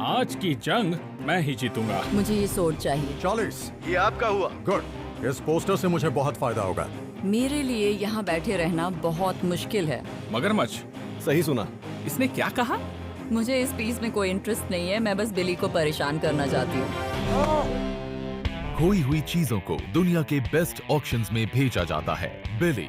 आज की जंग मैं ही जीतूंगा। मुझे ये सोड चाहिए। 40। ये आपका हुआ। गुड। इस पोस्टर से मुझे बहुत फायदा होगा। मेरे लिए यहाँ बैठे रहना बहुत मुश्किल है। मगरमच्छ, सही सुना। इसने क्या कहा? मुझे इस पीस में कोई इंटरेस्ट नहीं है, मैं बस बिली को परेशान करना चाहती हूँ। खोई हुई चीजों को दुनिया के बेस्ट ऑक्शंस में भेजा जाता है। बिली,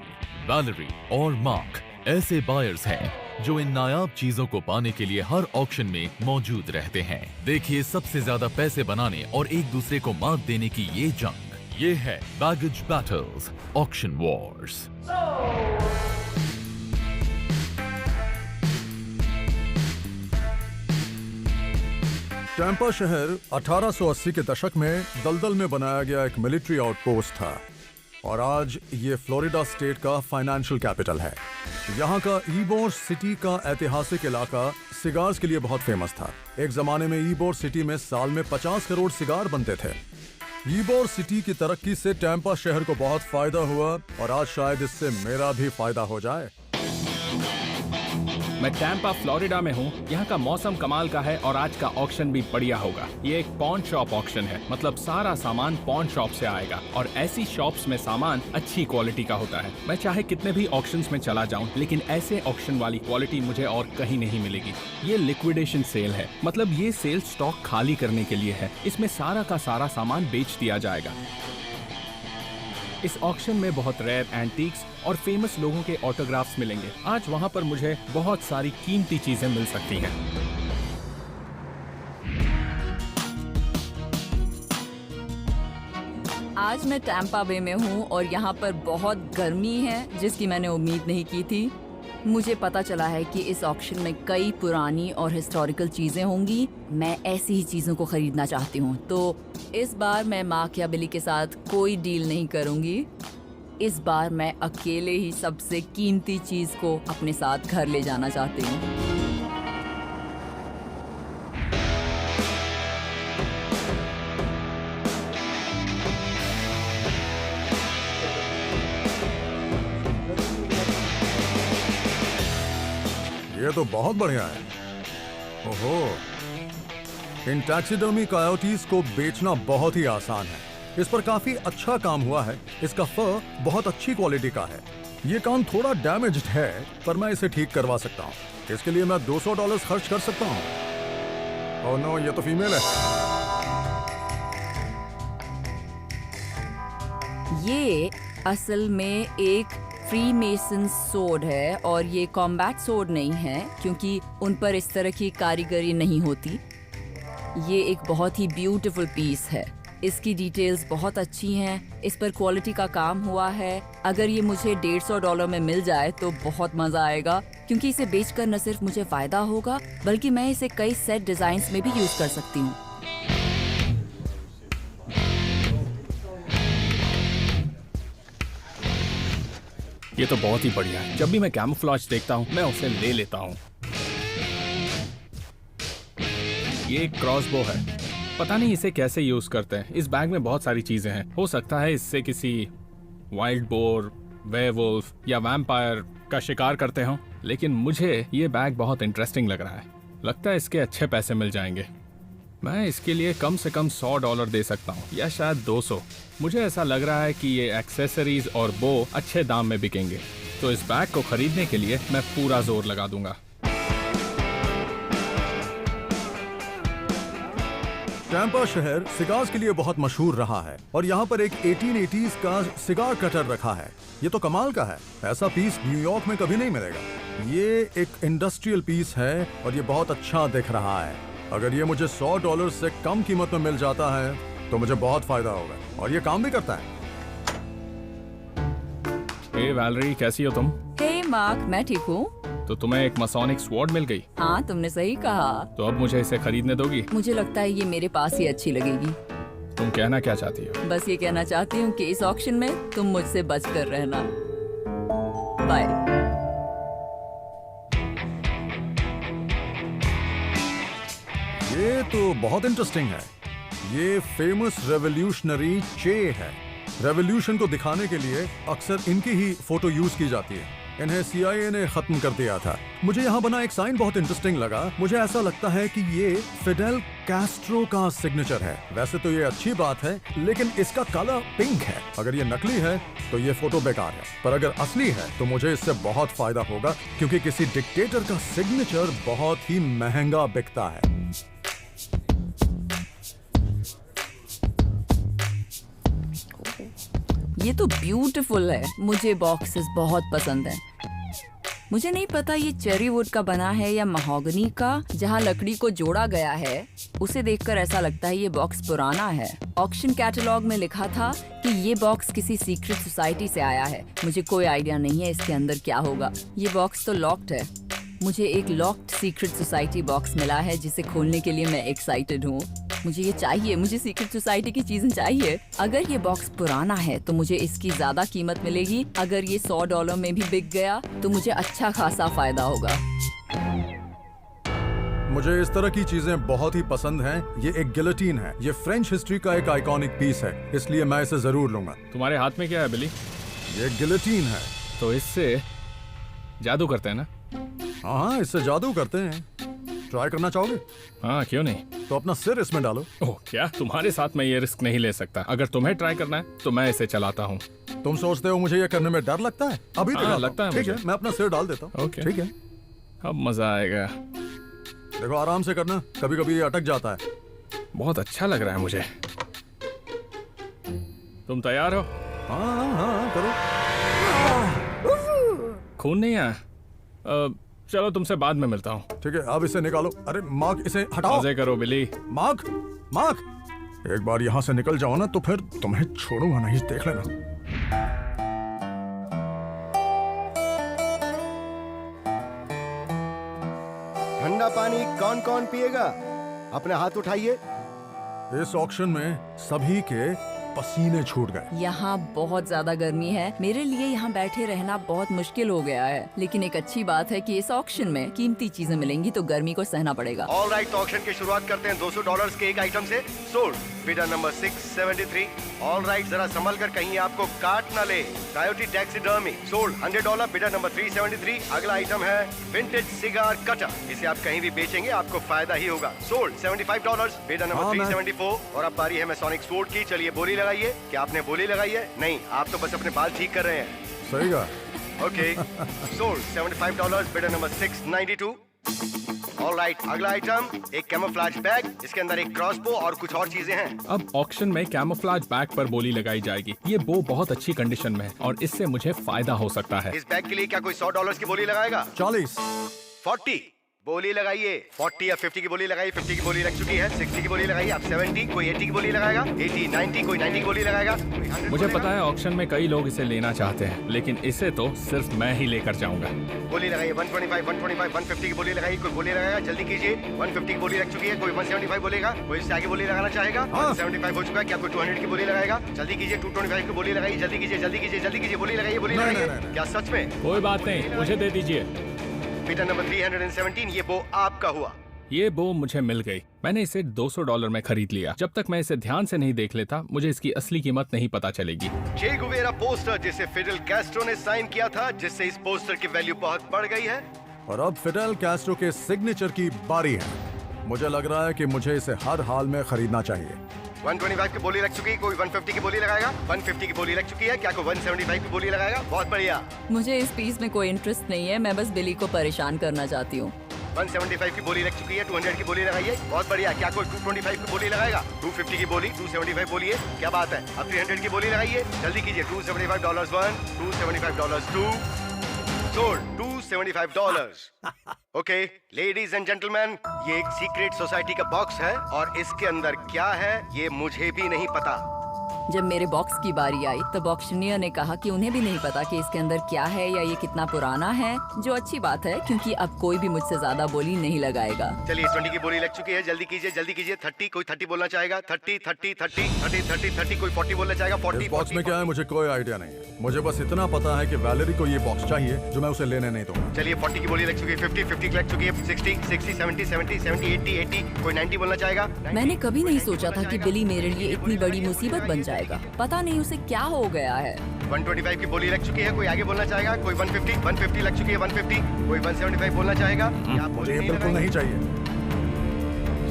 वैलेरी और मार्क ऐसे बायर्स हैं जो इन नायाब चीजों को पाने के लिए हर ऑक्शन में मौजूद रहते हैं। देखिए सबसे ज्यादा पैसे बनाने और एक दूसरे को मात देने की ये जंग। ये है baggage battles auction Wars. Tampa शहर 1880 के दशक में दलदल में बनाया गया एक मिलिट्री आउटपोस्ट था और आज ये फ्लोरिडा स्टेट का फाइनेंशियल कैपिटल है। यहाँ का ईबोर सिटी का ऐतिहासिक इलाका सिगार्स के लिए बहुत फेमस था। एक जमाने में ईबोर सिटी में साल में 50 करोड़ सिगार बनते थे। ईबोर सिटी की तरक्की से टैंपा शहर को बहुत फायदा हुआ और आज शायद इससे मेरा भी फायदा हो जाए। मैं टैंपा फ्लोरिडा में हूँ। यहाँ का मौसम कमाल का है और आज का ऑक्शन भी बढ़िया होगा। ये एक पॉन शॉप ऑक्शन है, मतलब सारा सामान पॉन शॉप से आएगा और ऐसी शॉप्स में सामान अच्छी क्वालिटी का होता है। मैं चाहे कितने भी ऑक्शंस में चला जाऊँ, लेकिन ऐसे ऑक्शन वाली क्वालिटी मुझे और कहीं नहीं मिलेगी। ये लिक्विडेशन सेल है, मतलब ये सेल स्टॉक खाली करने के लिए है। इसमें सारा का सारा सामान बेच दिया जाएगा। इस ऑक्शन में बहुत रेयर एंटीक्स और फेमस लोगों के ऑटोग्राफ्स मिलेंगे। आज वहां पर मुझे बहुत सारी कीमती चीजें मिल सकती हैं। आज मैं टैंपा बे में हूँ और यहाँ पर बहुत गर्मी है, जिसकी मैंने उम्मीद नहीं की थी। मुझे पता चला है कि इस ऑक्शन में कई पुरानी और हिस्टोरिकल चीजें होंगी। मैं ऐसी ही चीजों को खरीदना चाहती हूँ, तो इस बार मैं मार्क या बिली के साथ कोई डील नहीं करूँगी। इस बार मैं अकेले ही सबसे कीमती चीज को अपने साथ घर ले जाना चाहती हूँ। ये तो बहुत बढ़िया है। ओहो, इन टैक्सीडर्मी कायोटीज को बेचना बहुत ही आसान है। इस पर काफी अच्छा काम हुआ है। इसका फर बहुत अच्छी क्वालिटी का है। ये काम थोड़ा डैमेज्ड है, पर मैं इसे ठीक करवा सकता हूँ। इसके लिए मैं $200 खर्च कर सकता हूँ। ओह नो, ये तो फीमेल है। ये असल में एक फ्री मेसन सोड है और ये कॉम्बैट सोड नहीं है, क्योंकि उन पर इस तरह की कारीगरी नहीं होती। ये एक बहुत ही ब्यूटीफुल पीस है। इसकी डिटेल्स बहुत अच्छी हैं। इस पर क्वालिटी का काम हुआ है। अगर ये मुझे $150 में मिल जाए तो बहुत मजा आएगा, क्योंकि इसे बेचकर न सिर्फ मुझे फायदा होगा, बल्कि मैं इसे कई सेट डिजाइन्स में भी यूज कर सकती हूँ। ये तो बहुत ही बढ़िया है। जब भी मैं कैमोफ्लेज देखता हूँ, मैं उसे ले लेता हूँ। ये एक क्रॉसबो है। पता नहीं इसे कैसे यूज करते हैं। इस बैग में बहुत सारी चीजें हैं। हो सकता है इससे किसी वाइल्ड बोर, वेयरवुल्फ या वैम्पायर का शिकार करते हों, लेकिन मुझे ये बैग बहुत इंटरेस्टिंग लग रहा है। लगता है इसके अच्छे पैसे मिल जाएंगे। मैं इसके लिए कम से कम $100 दे सकता हूँ, या शायद 200। मुझे ऐसा लग रहा है कि ये एक्सेसरीज और बो अच्छे दाम में बिकेंगे, तो इस बैग को खरीदने के लिए मैं पूरा जोर लगा दूंगा। टैंपा शहर सिगार्स के लिए बहुत मशहूर रहा है और यहाँ पर एक 1880s का सिगार कटर रखा है। ये तो कमाल का है। ऐसा पीस न्यूयॉर्क में कभी नहीं मिलेगा। ये एक इंडस्ट्रियल पीस है और ये बहुत अच्छा दिख रहा है। अगर ये मुझे $100 से कम कीमत में मिल जाता है तो मुझे बहुत फायदा होगा, और ये काम भी करता है। हे वैलेरी, कैसी हो तुम? हे मार्क, मैं ठीक हूँ। तो तुम्हें एक मसोनिक स्वॉर्ड मिल गई। हाँ, तुमने सही कहा। तो अब मुझे इसे खरीदने दोगी? मुझे लगता है ये मेरे पास ही अच्छी लगेगी। तुम कहना क्या चाहती हो? बस ये कहना चाहती हूँ कि इस ऑक्शन में तुम मुझसे बच कर रहना। बाय। ये तो बहुत इंटरेस्टिंग है। ये फेमस रेवोल्यूशनरी चे है। रेवोल्यूशन को दिखाने के लिए अक्सर इनकी ही फोटो यूज की जाती है। इन्हें CIA ने खत्म कर दिया था। मुझे यहाँ बना एक साइन बहुत इंटरेस्टिंग लगा। मुझे ऐसा लगता है कि ये फिडेल कैस्ट्रो का सिग्नेचर है। वैसे तो ये अच्छी बात है, लेकिन इसका कलर पिंक है। अगर ये नकली है तो ये फोटो बेकार है, पर अगर असली है तो मुझे इससे बहुत फायदा होगा, क्योंकि किसी डिक्टेटर का सिग्नेचर बहुत ही महंगा बिकता है। ये तो ब्यूटीफुल है। मुझे बॉक्सेस बहुत पसंद है। मुझे नहीं पता ये चेरी वुड का बना है या महोगनी का। जहाँ लकड़ी को जोड़ा गया है उसे देखकर ऐसा लगता है ये बॉक्स पुराना है। ऑक्शन कैटलॉग में लिखा था कि ये बॉक्स किसी सीक्रेट सोसाइटी से आया है। मुझे कोई आइडिया नहीं है इसके अंदर क्या होगा। ये बॉक्स तो लॉक्ड है। मुझे एक लॉक्ड सीक्रेट सोसाइटी बॉक्स मिला है जिसे खोलने के लिए मैं एक्साइटेड हूँ। मुझे ये चाहिए। मुझे सीक्रेट सोसाइटी की चीजें चाहिए। अगर ये बॉक्स पुराना है तो मुझे इसकी ज्यादा कीमत मिलेगी। अगर ये $100 में भी बिक गया तो मुझे अच्छा खासा फायदा होगा। मुझे इस तरह की चीजें बहुत ही पसंद हैं। ये एक गिलोटीन है। ये फ्रेंच हिस्ट्री का एक आइकॉनिक पीस है, इसलिए मैं इसे जरूर लूंगा। तुम्हारे हाथ में क्या है बिली? ये गिलोटीन है। तो इससे जादू करते हैं ना? हाँ, इससे जादू करते हैं। ट्राई करना चाहोगे? हाँ, क्यों नहीं। तो अपना सिर इसमें डालो। ओह, क्या तुम्हारे साथ मैं ये रिस्क नहीं ले सकता। अगर तुम्हें ट्राई करना है तो मैं इसे चलाता हूँ। तुम सोचते हो मुझे ये करने में डर लगता है? अभी तो हाँ, लगता है ठीक मुझे। है, मैं अपना सिर डाल देता हूँ। ओके। ठीक है, अब मजा आएगा। देखो आराम से करना, कभी कभी ये अटक जाता है। बहुत अच्छा लग रहा है मुझे। तुम तैयार हो? हाँ हाँ हाँ, करो। खून नहीं आया? चलो तुमसे बाद में मिलता हूँ। ठीक है, अब इसे निकालो। अरे मार्क, इसे हटाओ। मजे करो बिली। मार्क, मार्क, एक बार यहाँ से निकल जाओ ना तो फिर तुम्हें छोड़ूंगा नहीं, देख लेना। ठंडा पानी कौन कौन पिएगा? अपने हाथ उठाइए। इस ऑक्शन में सभी के पसीने छूट गए। यहाँ बहुत ज्यादा गर्मी है। मेरे लिए यहाँ बैठे रहना बहुत मुश्किल हो गया है। लेकिन एक अच्छी बात है कि इस ऑक्शन में कीमती चीजें मिलेंगी तो गर्मी को सहना पड़ेगा। ऑल राइट, तो ऑक्शन की शुरुआत करते हैं $200 के एक आइटम से। Sold bidder number 673। All right, जरा संभल कर, कहीं आपको काट ना ले। Coyote taxidermy sold $100 bidder number 373। अगला आइटम है विंटेज सिगार कटर। इसे आप कहीं भी बेचेंगे आपको फायदा ही होगा। Sold $75 bidder number 374। और अब बारी है मैसोनिक स्वॉर्ड की। चलिए बोली लगाइए। क्या आपने बोली लगाई है? नहीं, आप तो बस अपने बाल ठीक कर रहे हैं। सही कहा। Okay, sold $75 bidder number 692। Alright, अगला आइटम एक कैमोफ्लेज बैग, इसके अंदर एक क्रॉसबो और कुछ और चीजें हैं। अब ऑक्शन में कैमोफ्लेज बैग पर बोली लगाई जाएगी। ये बो बहुत अच्छी कंडीशन में है और इससे मुझे फायदा हो सकता है। इस बैग के लिए क्या कोई $100 की बोली लगाएगा? 40, 40 बोली लगाइए। 40 या 50 की बोली लगाइए। 50 की बोली लग चुकी है। 60 की बोली लगाइए। अब 70, कोई 80 की बोली लगाएगा। 80, 90, कोई 90 की बोली लगाएगा। कोई 100 मुझे बोलेगा? पता है ऑक्शन में कई लोग इसे लेना चाहते हैं, लेकिन इसे तो सिर्फ मैं ही लेकर जाऊंगा। बोली लगाइए। 125, 125, 150 की बोली लगाइए। कोई बोली लगाएगा? जल्दी कीजिए। 150 की बोली लग चुकी है। कोई 175 बोलेगा? कोई इससे आगे बोली लगाना चाहेगा? 175 हो चुका है। क्या कोई 200 की बोली लगाएगा? जल्दी कीजिए। 225 की बोली लगाइए। जल्दी कीजिए, जल्दी कीजिए, जल्दी कीजिए। बोली लगाइए, बोली नहीं, लगाइए। नहीं। क्या सच में? कोई बात नहीं, मुझे दे दीजिए। बिडर नंबर 317, ये वो आपका हुआ। ये बो मुझे मिल गई। मैंने इसे $200 में खरीद लिया। जब तक मैं इसे ध्यान से नहीं देख लेता मुझे इसकी असली कीमत नहीं पता चलेगी। चे गुवेरा पोस्टर जिसे फिडेल कैस्ट्रो ने साइन किया था, जिससे इस पोस्टर की वैल्यू बहुत बढ़ गई है। और अब फिडेल कैस्ट्रो के सिग्नेचर की बारी है। मुझे लग रहा है कि मुझे इसे हर हाल में खरीदना चाहिए। 125 की बोली लग चुकी है। कोई 150 की बोली लगाएगा? 150 की बोली लग चुकी है। क्या कोई 175 की बोली लगाएगा? बहुत बढ़िया। मुझे इस पीस में कोई इंटरेस्ट नहीं है। मैं बस बिली को परेशान करना चाहती हूँ। 175 की बोली लग चुकी है। 200 की बोली लगाइए। बहुत बढ़िया। क्या कोई 225 की बोली लगाएगा? 250 की बोली, 275 बोली है। क्या बात है? अब 300 की बोली लगाइए। जल्दी कीजिए। $275 1, $275 2, sold $275। Okay ladies and gentleman, ये एक सीक्रेट सोसाइटी का बॉक्स है और इसके अंदर क्या है ये मुझे भी नहीं पता। जब मेरे बॉक्स की बारी आई तब ऑक्शनियर ने कहा कि उन्हें भी नहीं पता कि इसके अंदर क्या है या ये कितना पुराना है, जो अच्छी बात है क्योंकि अब कोई भी मुझसे ज्यादा बोली नहीं लगाएगा। चलिए 20 की बोली लग चुकी है। जल्दी कीजिए, जल्दी कीजिए। 30, कोई 30 बोलना चाहेगा? 30, 30, 30, 30, 30, 30, कोई 40 बोलना चाहेगा? 40, इस बॉक्स में 40, क्या है मुझे कोई आइडिया नहीं है। मुझे बस इतना पता है कि वैलेरी को ये बॉक्स चाहिए जो मैं उसे लेने नहीं दूंगा। चलिए 40 की बोली लग चुकी है। 50, 50 की लग चुकी है। 60, 60, 70, 70, 70, 80, 80, कोई 90 बोलना चाहेगा? मैंने कभी नहीं सोचा था कि बिली मेरे लिए इतनी बड़ी मुसीबत बन जाएगा। पता नहीं उसे क्या हो गया है। 125 की बोली लग चुकी है, कोई आगे बोलना चाहेगा? कोई 150 लग चुकी है, 150, कोई 175 बोलना चाहेगा? या आप मुझे बोली ये बिल्कुल नहीं चाहिए।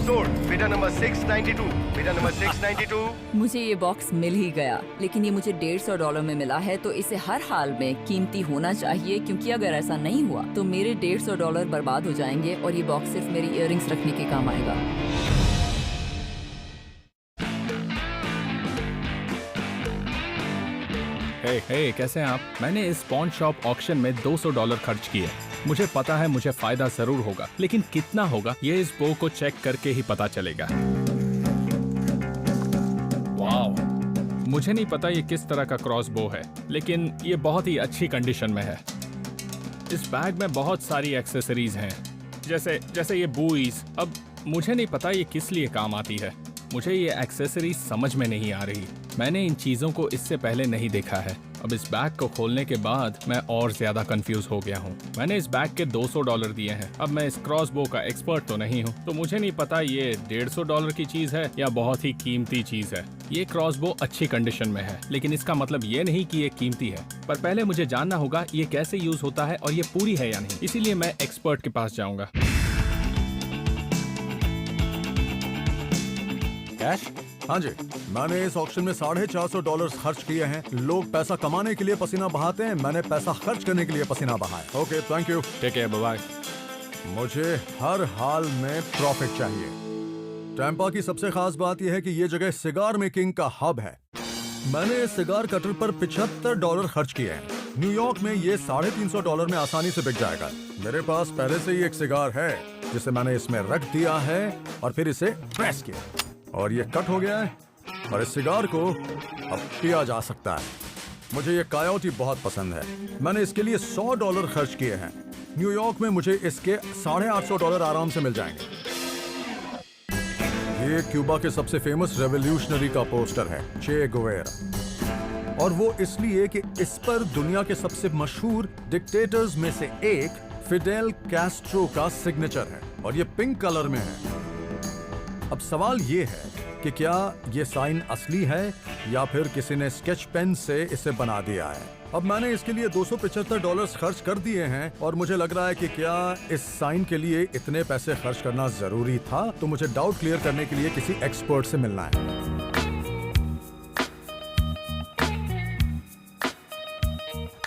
Sold, bidder number 692, bidder number 692। मुझे ये बॉक्स मिल ही गया, लेकिन ये मुझे $150 में मिला है, तो इसे हर हाल में कीमती होना चाहिए, क्योंकि अगर ऐसा नहीं हुआ तो मेरे $150 बर्बाद हो जाएंगे और ये बॉक्स सिर्फ मेरी इयररिंग्स रखने के काम आएगा। हे कैसे हैं आप? मैंने इस पॉन शॉप ऑक्शन में $200 खर्च किए। मुझे पता है मुझे फायदा जरूर होगा, लेकिन कितना होगा ये इस बो को चेक करके ही पता चलेगा। वाव, मुझे नहीं पता ये किस तरह का क्रॉस बो है, लेकिन ये बहुत ही अच्छी कंडीशन में है। इस बैग में बहुत सारी एक्सेसरीज हैं, जैसे ये बुईज। अब मुझे नहीं पता ये किस लिए काम आती है, मुझे ये एक्सेसरीज समझ में नहीं आ रही। मैंने इन चीज़ों को इससे पहले नहीं देखा है। अब इस बैग को खोलने के बाद मैं और ज्यादा कंफ्यूज हो गया हूँ। मैंने इस बैग के $200 दिए हैं। अब मैं इस क्रॉस बो का एक्सपर्ट तो नहीं हूँ, तो मुझे नहीं पता ये $150 की चीज है या बहुत ही कीमती चीज है। ये क्रॉस बो अच्छी कंडीशन में है, लेकिन इसका मतलब ये नहीं कि ये कीमती है। पर पहले मुझे जानना होगा ये कैसे यूज होता है और ये पूरी है या नहीं, इसीलिए मैं एक्सपर्ट के पास जाऊंगा। कैश? हाँ जी, मैंने इस ऑक्शन में $450 खर्च किए हैं। लोग पैसा कमाने के लिए पसीना बहाते हैं, मैंने पैसा खर्च करने के लिए पसीना बहाया। Okay, thank you. ठीक है, बाय। मुझे हर हाल में प्रॉफिट चाहिए। टैंपा की सबसे खास बात यह है कि ये जगह सिगार मेकिंग का हब है। मैंने इस सिगार कटर पर $75 खर्च किए हैं। न्यूयॉर्क में ये $350 में आसानी से बिक जाएगा। मेरे पास पहले से ही एक सिगार है जिसे मैंने इसमें रख दिया है और फिर इसे प्रेस किया और ये कट हो गया है और इस सिगार को अब पिया जा सकता है। मुझे ये कायोटी बहुत पसंद है। मैंने इसके लिए $100 खर्च किए हैं। न्यूयॉर्क में मुझे इसके $850 आराम से मिल जाएंगे। ये क्यूबा के सबसे फेमस रेवोल्यूशनरी का पोस्टर है, चे गुवेरा, और वो इसलिए कि इस पर दुनिया के सबसे मशहूर डिक्टेटर्स में से एक फिडेल कैस्ट्रो का सिग्नेचर है और ये पिंक कलर में है। अब सवाल ये है कि क्या ये साइन असली है या फिर किसी ने स्केच पेन से इसे बना दिया है। अब मैंने इसके लिए $275 खर्च कर दिए हैं और मुझे लग रहा है कि क्या इस साइन के लिए इतने पैसे खर्च करना जरूरी था। तो मुझे डाउट क्लियर करने के लिए किसी एक्सपर्ट से मिलना है।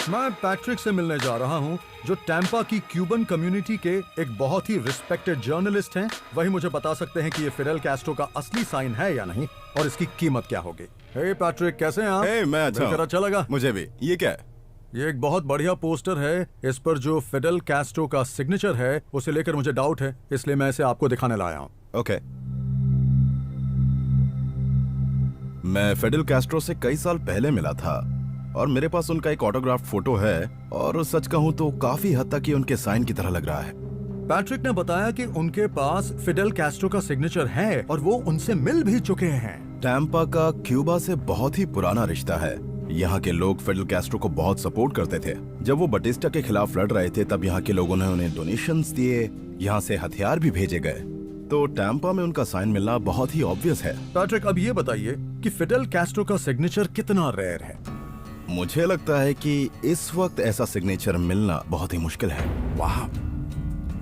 मैं पैट्रिक से मिलने जा रहा हूं, जो टैंपा की क्यूबन कम्युनिटी के एक बहुत ही रिस्पेक्टेड जर्नलिस्ट हैं। वही मुझे बता सकते हैं कि ये फिडेल कैस्ट्रो का असली साइन है या नहीं और इसकी कीमत क्या होगी। हे पैट्रिक, कैसे हैं आप? मैं अच्छा हूं। अच्छा लगा मुझे भी। ये क्या है? ये एक बहुत बढ़िया पोस्टर है। इस पर जो फिडेल कैस्ट्रो का सिग्नेचर है उसे लेकर मुझे डाउट है, इसलिए मैं इसे आपको दिखाने लाया हूँ। ओके। मैं फिडेल कैस्ट्रो से कई साल पहले मिला था और मेरे पास उनका एक ऑटोग्राफ फोटो है और सच कहूं तो काफी हद तक ये उनके साइन की तरह लग रहा है। पैट्रिक ने बताया कि उनके पास फिडेल कैस्ट्रो का सिग्नेचर है और वो उनसे मिल भी चुके हैं। टैंपा का क्यूबा से बहुत ही पुराना रिश्ता है। यहाँ के लोग फिडेल कैस्ट्रो को बहुत सपोर्ट करते थे। जब वो बटिस्टा के खिलाफ लड़ रहे थे तब यहाँ के लोगों ने उन्हें डोनेशंस दिए, यहाँ से हथियार भी भेजे गए, तो टैंपा में उनका साइन मिलना बहुत ही ऑब्वियस है। पैट्रिक, अब ये बताइए कि फिडेल कैस्ट्रो का सिग्नेचर कितना रेयर है? मुझे लगता है कि इस वक्त ऐसा सिग्नेचर मिलना बहुत ही मुश्किल है। वाह,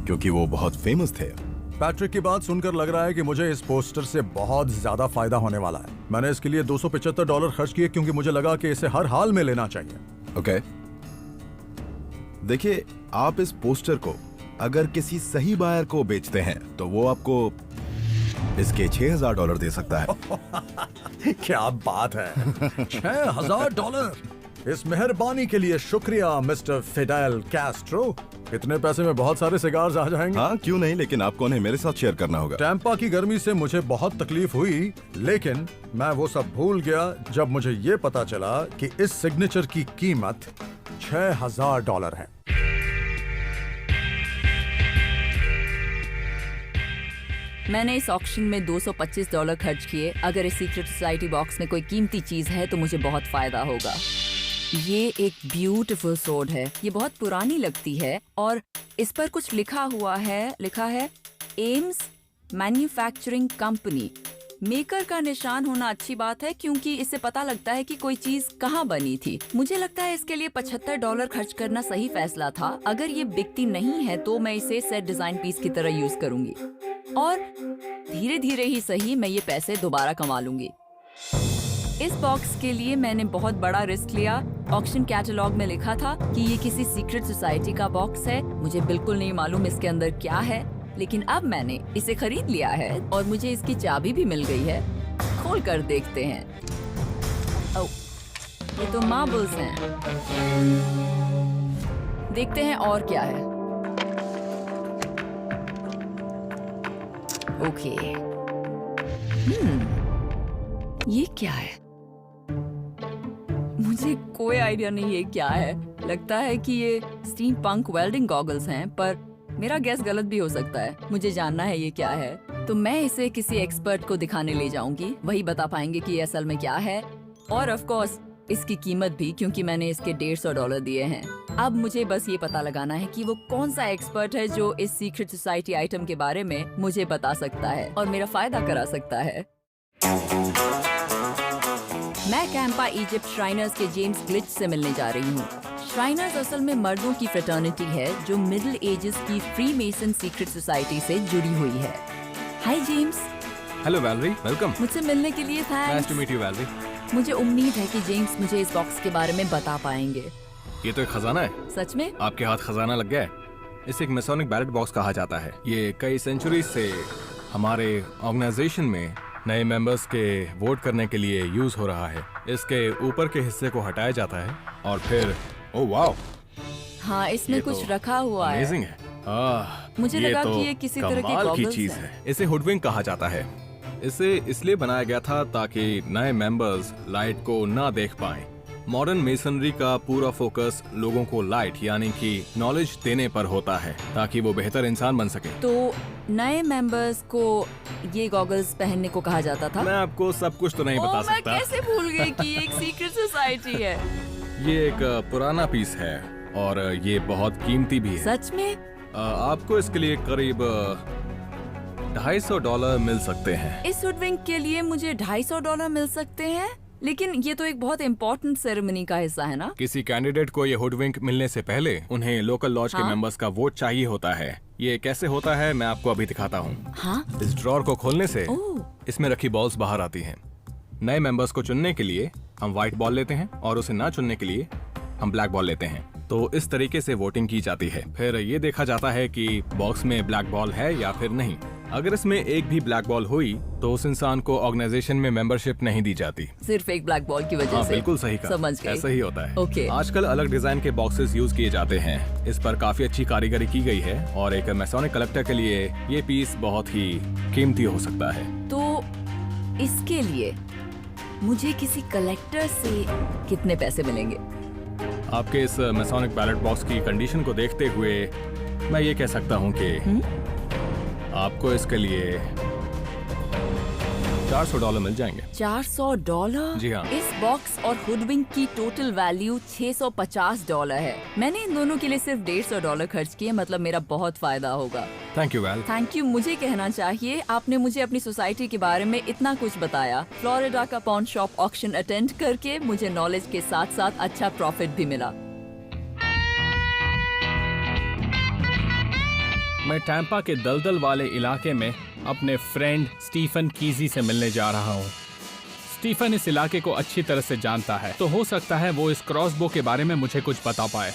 क्योंकि वो बहुत फेमस थे। पैट्रिक की बात सुनकर लग रहा है कि मुझे इस पोस्टर से बहुत ज्यादा फायदा होने वाला है। मैंने इसके लिए $275 खर्च किए क्योंकि मुझे लगा कि इसे हर हाल में लेना चाहिए। ओके, देखिए, आप इस पोस्टर को अगर किसी सही बायर को बेचते हैं तो वो आपको इसके $6000 दे सकता है। क्या बात है, $6000! इस मेहरबानी के लिए शुक्रिया मिस्टर फिडेल कैस्ट्रो। इतने पैसे में बहुत सारे सिगार्स आ जाएंगे। हाँ, क्यों नहीं, लेकिन आपको उन्हें मेरे साथ शेयर करना होगा। टैंपा की गर्मी से मुझे बहुत तकलीफ हुई, लेकिन मैं वो सब भूल गया जब मुझे ये पता चला कि इस सिग्नेचर की कीमत $6000 है। मैंने इस ऑक्शन में $225 खर्च किए। अगर इस सीक्रेट सोसाइटी बॉक्स में कोई कीमती चीज है तो मुझे बहुत फायदा होगा। ये एक ब्यूटीफुल सोर्ड है। ये बहुत पुरानी लगती है और इस पर कुछ लिखा है एम्स मैन्युफैक्चरिंग कंपनी। मेकर का निशान होना अच्छी बात है क्योंकि इससे पता लगता है कि कोई चीज कहाँ बनी थी। मुझे लगता है इसके लिए $75 खर्च करना सही फैसला था। अगर ये बिकती नहीं है तो मैं इसे सेट डिजाइन पीस की तरह यूज करूंगी और धीरे धीरे ही सही मैं ये पैसे दोबारा कमा लूंगी। इस बॉक्स के लिए मैंने बहुत बड़ा रिस्क लिया। ऑक्शन कैटलॉग में लिखा था कि ये किसी सीक्रेट सोसाइटी का बॉक्स है। मुझे बिल्कुल नहीं मालूम इसके अंदर क्या है, लेकिन अब मैंने इसे खरीद लिया है और मुझे इसकी चाबी भी मिल गई है। खोल कर देखते हैं। ओह, ये तो मार्बल्स हैं। देखते हैं और क्या है। ओके, ये क्या है? मुझे कोई आइडिया नहीं है क्या है। लगता है कि ये स्टीम पंक वेल्डिंग गॉगल्स हैं, पर मेरा गैस गलत भी हो सकता है। मुझे जानना है ये क्या है, तो मैं इसे किसी एक्सपर्ट को दिखाने ले जाऊंगी। वही बता पाएंगे कि ये असल में क्या है और ऑफ कोर्स इसकी कीमत भी, क्योंकि मैंने इसके $150 दिए हैं। अब मुझे बस ये पता लगाना है कि वो कौन सा एक्सपर्ट है जो इस सीक्रेट सोसाइटी आइटम के बारे में मुझे बता सकता है और मेरा फायदा करा सकता है। मैं कैंपा इजिप्ट श्राइनर्स के जेम्स ग्लिच से मिलने जा रही हूँ। श्राइनर्स असल में मर्दों की फ्रेटर्निटी है जो मिडिल एजेस की फ्री मेसन सीक्रेट सोसाइटी से जुड़ी हुई है। Hi James. Hello Valerie, welcome. मुझसे मिलने के लिए nice thanks. To meet you Valerie. मुझे उम्मीद है कि जेम्स मुझे इस बॉक्स के बारे में बता पाएंगे। ये तो एक खजाना है। सच में? आपके हाथ खजाना लग गया है। इसे एक मैसोनिक बैलेट बॉक्स कहा जाता है। ये कई सेंचुरी से हमारे ऑर्गेनाइजेशन में नए मेंबर्स के वोट करने के लिए यूज हो रहा है। इसके ऊपर के हिस्से को हटाया जाता है और फिर ओह वाओ, हाँ, इसमें ये कुछ तो रखा हुआ है। अमेजिंग है। मुझे ये लगा तो कि ये किसी तरह के कमाल की गॉगल्स चीज हैं। है। इसे हुडविंग कहा जाता है। इसे इसलिए बनाया गया था ताकि नए मेंबर्स लाइट को ना देख पाएं। मॉडर्न मेसनरी का पूरा फोकस लोगों को लाइट यानी कि नॉलेज देने पर होता है ताकि वो बेहतर इंसान बन सके। तो नए मेंबर्स को ये गॉगल्स पहनने को कहा जाता था। मैं आपको सब कुछ तो नहीं बता मैं सकता। कैसे भूल गई कि ये एक सीक्रेट सोसाइटी है। ये एक पुराना पीस है और ये बहुत कीमती भी है। सच में? आपको इसके लिए करीब $250 मिल सकते हैं। इस हुडविंग के लिए मुझे $250 मिल सकते हैं? लेकिन ये तो एक बहुत इम्पोर्टेंट सेरेमनी का हिस्सा है ना? किसी कैंडिडेट को ये हुडविंक मिलने से पहले उन्हें लोकल लॉज के हाँ? मेंबर्स का वोट चाहिए होता है। ये कैसे होता है मैं आपको अभी दिखाता हूँ। हाँ? इस ड्रॉर को खोलने से ओह, इसमें रखी बॉल्स बाहर आती हैं। नए मेंबर्स को चुनने के लिए हम व्हाइट बॉल लेते हैं और उसे ना चुनने के लिए हम ब्लैक बॉल लेते हैं। तो इस तरीके से वोटिंग की जाती है। फिर ये देखा जाता है कि बॉक्स में ब्लैक बॉल है या फिर नहीं। अगर इसमें एक भी ब्लैक बॉल हुई तो उस इंसान को ऑर्गेनाइजेशन में मेंबरशिप नहीं दी जाती। सिर्फ एक ब्लैक बॉल की वजह हाँ, से? बिल्कुल सही कहा। समझ गई। ऐसा ही होता है। ओके। आजकल अलग डिजाइन के बॉक्सेस यूज किए जाते हैं। इस पर काफी अच्छी कारीगरी की गई है और एक मैसोनिक कलेक्टर के लिए ये पीस बहुत ही कीमती हो सकता है। तो इसके लिए मुझे किसी कलेक्टर से कितने पैसे मिलेंगे? आपके इस मैसोनिक बैलेट बॉक्स की कंडीशन को देखते हुए मैं ये कह सकता हूँ कि आपको इसके लिए $400 मिल जाएंगे। $400? जी हाँ। इस बॉक्स और हुडविंग की टोटल वैल्यू $650 है। मैंने इन दोनों के लिए सिर्फ $150 खर्च किए, मतलब मेरा बहुत फायदा होगा। Thank you well. Thank you मुझे कहना चाहिए। आपने मुझे अपनी सोसाइटी के बारे में इतना कुछ बताया। फ्लोरिडा का पॉन शॉप ऑक्शन अटेंड करके मुझे नॉलेज के साथ साथ अच्छा प्रॉफिट भी मिला। मैं टैंपा के दलदल वाले इलाके में अपने फ्रेंड स्टीफन कीजी से मिलने जा रहा हूँ। स्टीफन इस इलाके को अच्छी तरह से जानता है, तो हो सकता है वो इस क्रॉसबो के बारे में मुझे कुछ बता पाए।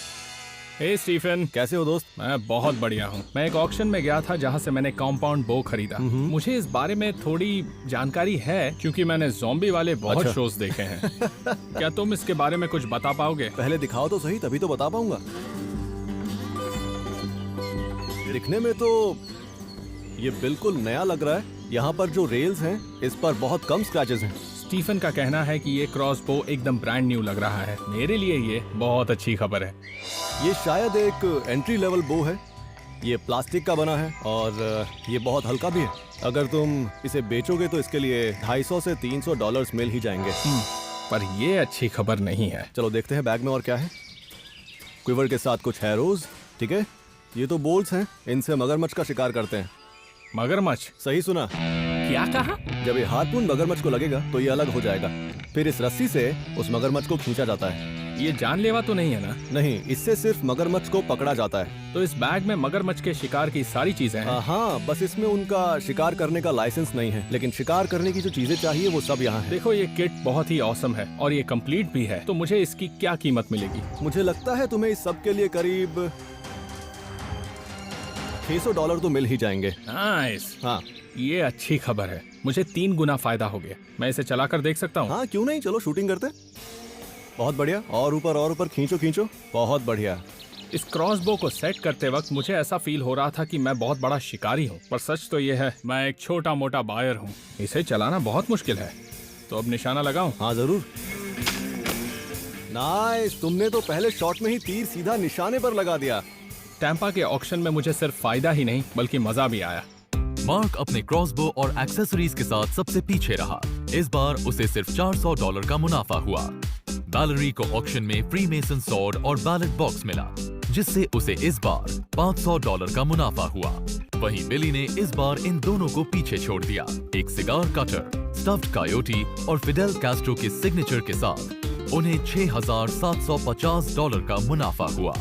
हे स्टीफन, कैसे हो दोस्त? मैं बहुत बढ़िया हूँ। मैं एक ऑक्शन में गया था जहाँ से मैंने कॉम्पाउंड बो खरीदा। मुझे इस बारे में थोड़ी जानकारी है क्योंकि मैंने ज़ॉम्बी वाले बहुत अच्छा। शोज देखे हैं। क्या तुम इसके बारे में कुछ बता पाओगे? पहले दिखाओ तो सही, तभी तो बता पाऊंगा। दिखने में तो ये बिल्कुल नया लग रहा है। यहाँ पर जो रेल्स हैं इस पर बहुत कम स्क्रैचेस हैं। स्टीफन का कहना है कि ये क्रॉसबो एकदम ब्रांड न्यू लग रहा है। मेरे लिए ये बहुत अच्छी खबर है। ये शायद एक एंट्री लेवल बो है। ये प्लास्टिक का बना है और ये बहुत हल्का भी है। अगर तुम इसे बेचोगे तो इसके लिए $250 से $300 मिल ही जाएंगे। पर ये अच्छी खबर नहीं है। चलो देखते हैं बैग में और क्या है। क्विवर के साथ कुछ हैरोज, ठीक है। ये तो बोल्ट्स हैं, इनसे मगरमच्छ का शिकार करते हैं। मगरमच्छ? सही सुना। क्या कहा? जब ये हार्पून मगरमच्छ को लगेगा तो ये अलग हो जाएगा। फिर इस रस्सी से उस मगरमच्छ को खींचा जाता है। ये जानलेवा तो नहीं है ना? नहीं, इससे सिर्फ मगरमच्छ को पकड़ा जाता है। तो इस बैग में मगरमच्छ के शिकार की सारी चीजें हैं। हाँ, बस इसमें उनका शिकार करने का लाइसेंस नहीं है, लेकिन शिकार करने की जो चीजें चाहिए वो सब यहाँ है। देखो, ये किट बहुत ही औसम है और ये कंप्लीट भी है। तो मुझे इसकी क्या कीमत मिलेगी? मुझे लगता है तुम्हें इस सब के लिए करीब $600 तो मिल ही जाएंगे। नाइस। हाँ ये अच्छी खबर है। मुझे 3 गुना फायदा हो गया। मैं इसे चलाकर देख सकता हूँ? हाँ, क्यों नहीं, चलो शूटिंग करते। बहुत बढ़िया, और ऊपर खींचो खींचो, बहुत बढ़िया। इस क्रॉसबो को सेट करते वक्त मुझे ऐसा फील हो रहा था कि मैं बहुत बड़ा शिकारी हूँ, पर सच तो ये है मैं एक छोटा मोटा बायर हूँ। इसे चलाना बहुत मुश्किल है। तो अब निशाना लगाऊं? हाँ जरूर। नाइस, तुमने तो पहले शॉट में ही तीर सीधा निशाने पर लगा दिया। टैंपा के ऑक्शन में मुझे सिर्फ फायदा ही नहीं बल्कि मजा भी आया। मार्क अपने क्रॉसबो और एक्सेसरीज के साथ सबसे पीछे रहा। इस बार उसे सिर्फ $400 का मुनाफा हुआ। वैलेरी को ऑक्शन में फ्रीमेसन सॉर्ड और बैलेट बॉक्स मिला, जिससे उसे इस बार $500 का मुनाफा हुआ। वहीं बिली ने इस बार इन दोनों को पीछे छोड़ दिया। एक सिगार कटर, स्टफ्ड कायोटी और फिडेल कैस्ट्रो के सिग्नेचर के साथ उन्हें $6,750 का मुनाफा हुआ।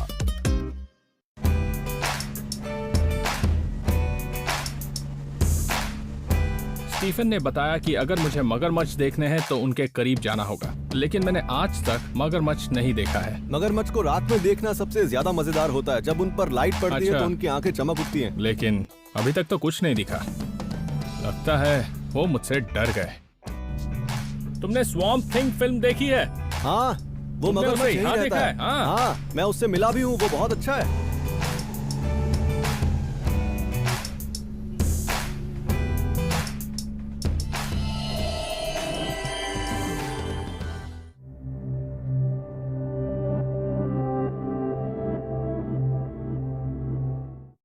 स्टीफन ने बताया कि अगर मुझे मगरमच्छ देखने हैं तो उनके करीब जाना होगा, लेकिन मैंने आज तक मगरमच्छ नहीं देखा है। मगरमच्छ को रात में देखना सबसे ज्यादा मजेदार होता है। जब उन पर लाइट पड़ती है अच्छा। तो उनकी आंखें चमक उठती हैं। लेकिन अभी तक तो कुछ नहीं दिखा। लगता है वो मुझसे डर गए। तुमने स्वॉम्प थिंग फिल्म देखी है? हाँ, वो तुमने मगरमच्छ उसे यहीं यहाँ रहता देखा है। है? हाँ। हाँ, मैं उससे मिला भी हूँ, वो बहुत अच्छा है।